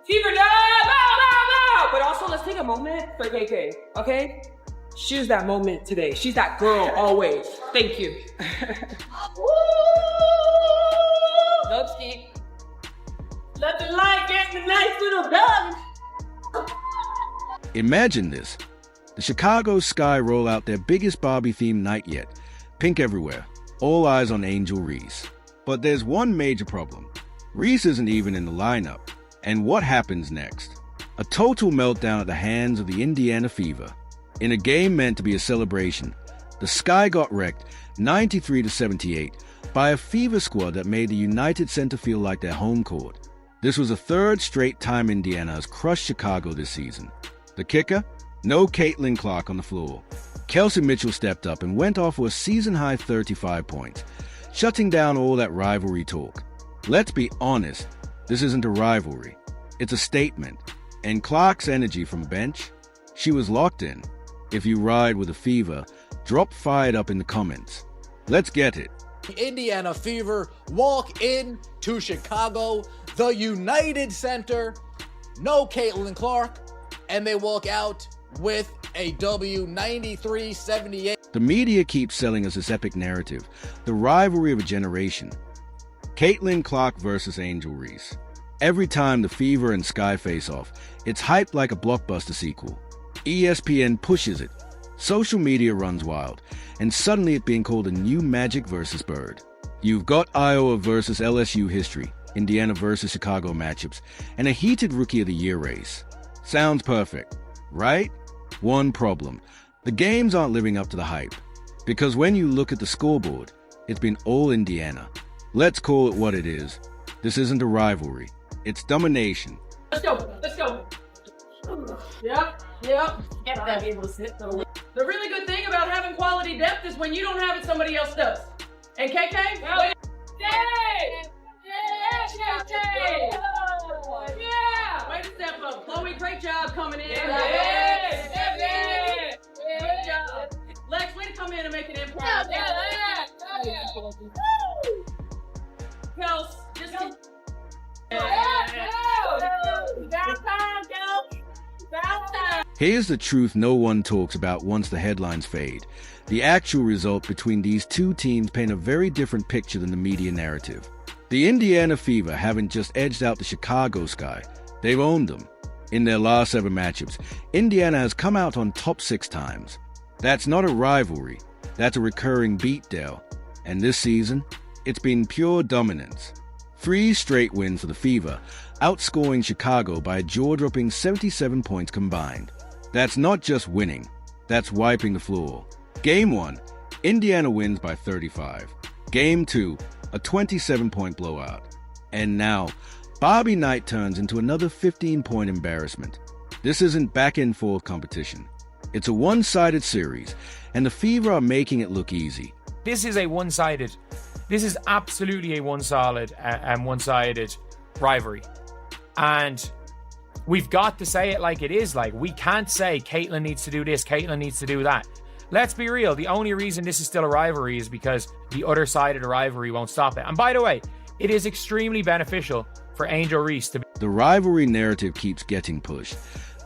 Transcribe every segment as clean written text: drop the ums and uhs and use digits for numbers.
Fever, no, no, no, no! But also, let's take a moment for KK, okay? She's that moment today. She's that girl always. Thank you. Nope, Steve. Let the light get in the nice little belly. Imagine this. The Chicago Sky roll out their biggest Barbie-themed night yet. Pink everywhere. All eyes on Angel Reese. But there's one major problem. Reese isn't even in the lineup. And what happens next? A total meltdown at the hands of the Indiana Fever. In a game meant to be a celebration, the Sky got wrecked 93-78 by a Fever squad that made the United Center feel like their home court. This was the third straight time Indiana has crushed Chicago this season. The kicker? No Caitlin Clark on the floor. Kelsey Mitchell stepped up and went off for a season-high 35 points, shutting down all that rivalry talk. Let's be honest, this isn't a rivalry. It's a statement. And Clark's energy from bench? She was locked in. If you ride with the Fever, drop fired up in the comments. Let's get it. The Indiana Fever walk in to Chicago, the United Center, no Caitlin Clark, and they walk out with a W 93-78. The media keeps selling us this epic narrative, the rivalry of a generation. Caitlin Clark versus Angel Reese. Every time the Fever and Sky face off, it's hyped like a blockbuster sequel. ESPN pushes it. Social media runs wild, and suddenly it's being called a new Magic versus Bird. You've got Iowa versus LSU history, Indiana versus Chicago matchups, and a heated Rookie of the Year race. Sounds perfect, right? One problem. The games aren't living up to the hype. Because when you look at the scoreboard, it's been all Indiana. Let's call it what it is. This isn't a rivalry. It's domination. Let's go. Let's go. Yep. Get that. The really good thing about having quality depth is when you don't have it, somebody else does. And KK? Yeah! Way to step up. Chloe, great job coming in. Good job. Lex, way to come in and make an impact. Kels, just Here's the truth no one talks about once the headlines fade. The actual result between these two teams paint a very different picture than the media narrative. The Indiana Fever haven't just edged out the Chicago Sky, they've owned them. In their last 7 matchups, Indiana has come out on top 6 times. That's not a rivalry, that's a recurring beat, Dale. And this season, it's been pure dominance. 3 straight wins for the Fever, outscoring Chicago by a jaw-dropping 77 points combined. That's not just winning, that's wiping the floor. Game 1, Indiana wins by 35. Game 2, a 27-point blowout. And now, Barbie night turns into another 15-point embarrassment. This isn't back-and-forth competition. It's a one-sided series, and the Fever are making it look easy. This is absolutely a one-sided rivalry. And we've got to say it like it is. Like, we can't say Caitlin needs to do this, Caitlin needs to do that. Let's be real. The only reason this is still a rivalry is because the other side of the rivalry won't stop it. And by the way, it is extremely beneficial for Angel Reese to be. The rivalry narrative keeps getting pushed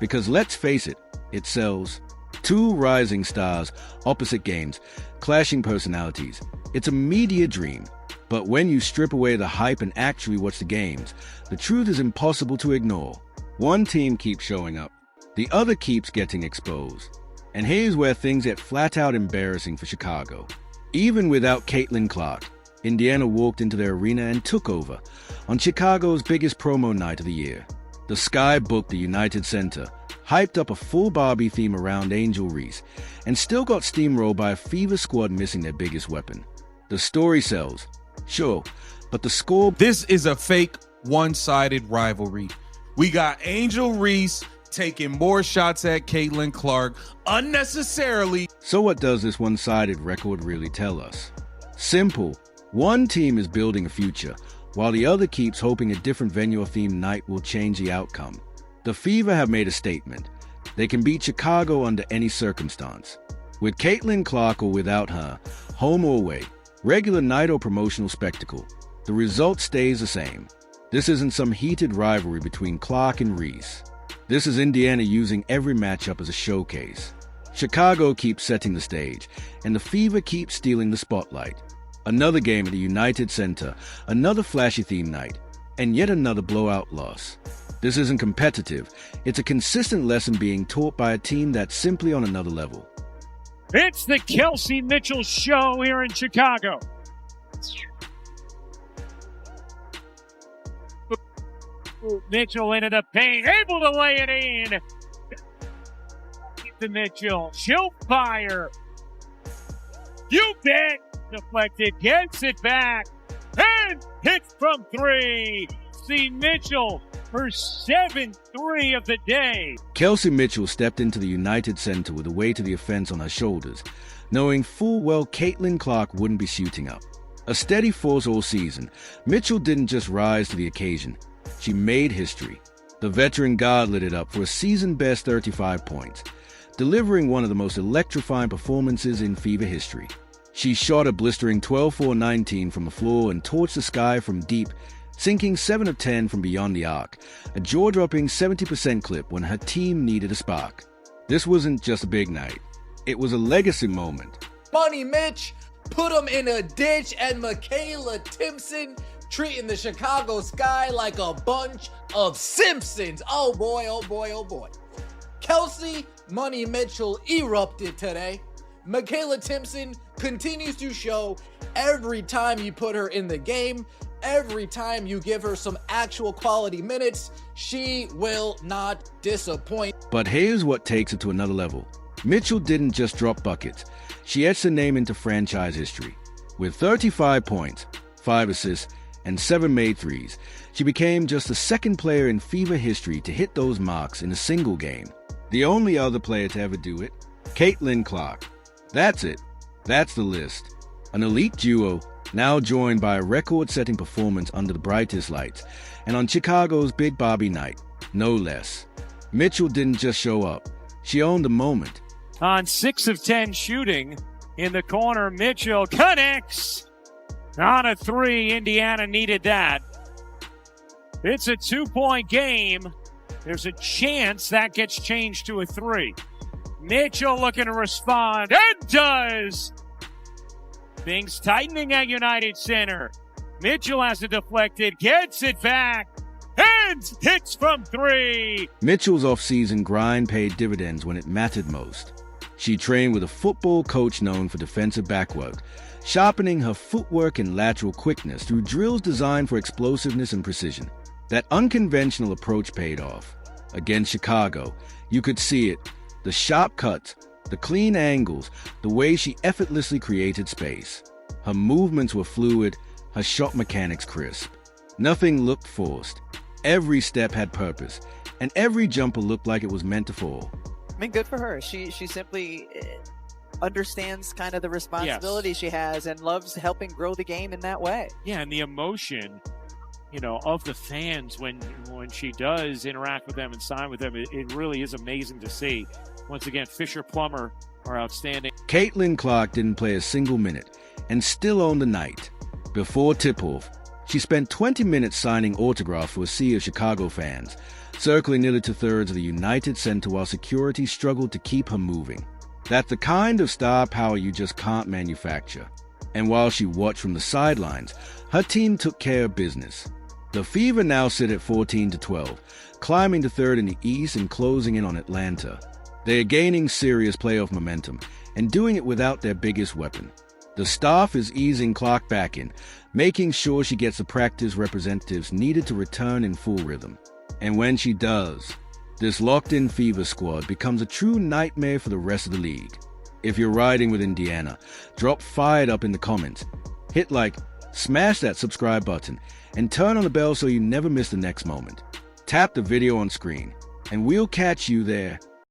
because, let's face it, it sells. 2 rising stars, opposite games, clashing personalities. It's a media dream. But when you strip away the hype and actually watch the games, the truth is impossible to ignore. One team keeps showing up, the other keeps getting exposed. And here's where things get flat out embarrassing for Chicago. Even without Caitlin Clark, Indiana walked into their arena and took over on Chicago's biggest promo night of the year. The Sky booked the United Center, hyped up a full Barbie theme around Angel Reese, and still got steamrolled by a Fever squad missing their biggest weapon. The story sells, sure, but the score... This is a fake one-sided rivalry. We got Angel Reese taking more shots at Caitlin Clark unnecessarily. So what does this one-sided record really tell us? Simple. One team is building a future, while the other keeps hoping a different venue or themed night will change the outcome. The Fever have made a statement. They can beat Chicago under any circumstance. With Caitlin Clark or without her, home or away, regular night or promotional spectacle, the result stays the same. This isn't some heated rivalry between Clark and Reese. This is Indiana using every matchup as a showcase. Chicago keeps setting the stage, and the Fever keeps stealing the spotlight. Another game at the United Center, another flashy theme night, and yet another blowout loss. This isn't competitive. It's a consistent lesson being taught by a team that's simply on another level. It's the Kelsey Mitchell Show here in Chicago. Mitchell into the paint, able to lay it in. To Mitchell, she'll fire. You bet. Deflected, gets it back, and hits from three. See Mitchell, her 7th-3 of the day. Kelsey Mitchell stepped into the United Center with the weight of the offense on her shoulders, knowing full well Caitlin Clark wouldn't be shooting up. A steady force all season, Mitchell didn't just rise to the occasion. She made history. The veteran guard lit it up for a season-best 35 points, delivering one of the most electrifying performances in Fever history. She shot a blistering 12-4-19 from the floor and torched the sky from deep, sinking 7 of 10 from beyond the arc, a jaw-dropping 70% clip when her team needed a spark. This wasn't just a big night. It was a legacy moment. Money Mitch put him in a ditch, and Michaela Timpson treating the Chicago Sky like a bunch of Simpsons. Oh boy, oh boy, oh boy. Kelsey Money Mitchell erupted today. Michaela Timpson continues to show every time you put her in the game, every time you give her some actual quality minutes, she will not disappoint. But here's what takes it to another level. Mitchell didn't just drop buckets. She etched her name into franchise history. With 35 points, 5 assists, and 7 made threes, she became just the second player in Fever history to hit those marks in a single game. The only other player to ever do it, Caitlin Clark. That's it. That's the list. An elite duo, now joined by a record-setting performance under the brightest lights, and on Chicago's Big Barbie night, no less. Mitchell didn't just show up. She owned the moment. On 6 of 10 shooting in the corner, Mitchell connects. On a 3, Indiana needed that. It's a 2-point game. There's a chance that gets changed to a 3. Mitchell looking to respond, and does! Things tightening at United Center. Mitchell has it deflected, gets it back, and hits from 3! Mitchell's off-season grind paid dividends when it mattered most. She trained with a football coach known for defensive backwork, sharpening her footwork and lateral quickness through drills designed for explosiveness and precision. That unconventional approach paid off. Against Chicago, you could see it. The sharp cuts, the clean angles, the way she effortlessly created space. Her movements were fluid, her shot mechanics crisp. Nothing looked forced. Every step had purpose, and every jumper looked like it was meant to fall. I mean, good for her. She simply understands kind of the responsibility she has and loves helping grow the game in that way. Yeah, and the emotion, of the fans when she does interact with them and sign with them, it really is amazing to see. Once again, Fisher Plummer are outstanding. Caitlin Clark didn't play a single minute and still owned the night. Before tip-off, she spent 20 minutes signing autographs for a sea of Chicago fans, circling nearly 2/3 of the United Center while security struggled to keep her moving. That's the kind of star power you just can't manufacture. And while she watched from the sidelines, her team took care of business. The Fever now sit at 14-12, climbing to third in the East and closing in on Atlanta. They are gaining serious playoff momentum and doing it without their biggest weapon. The staff is easing Clark back in, making sure she gets the practice representatives needed to return in full rhythm. And when she does, this locked-in Fever squad becomes a true nightmare for the rest of the league. If you're riding with Indiana, drop fired up in the comments. Hit like, smash that subscribe button, and turn on the bell so you never miss the next moment. Tap the video on screen, and we'll catch you there.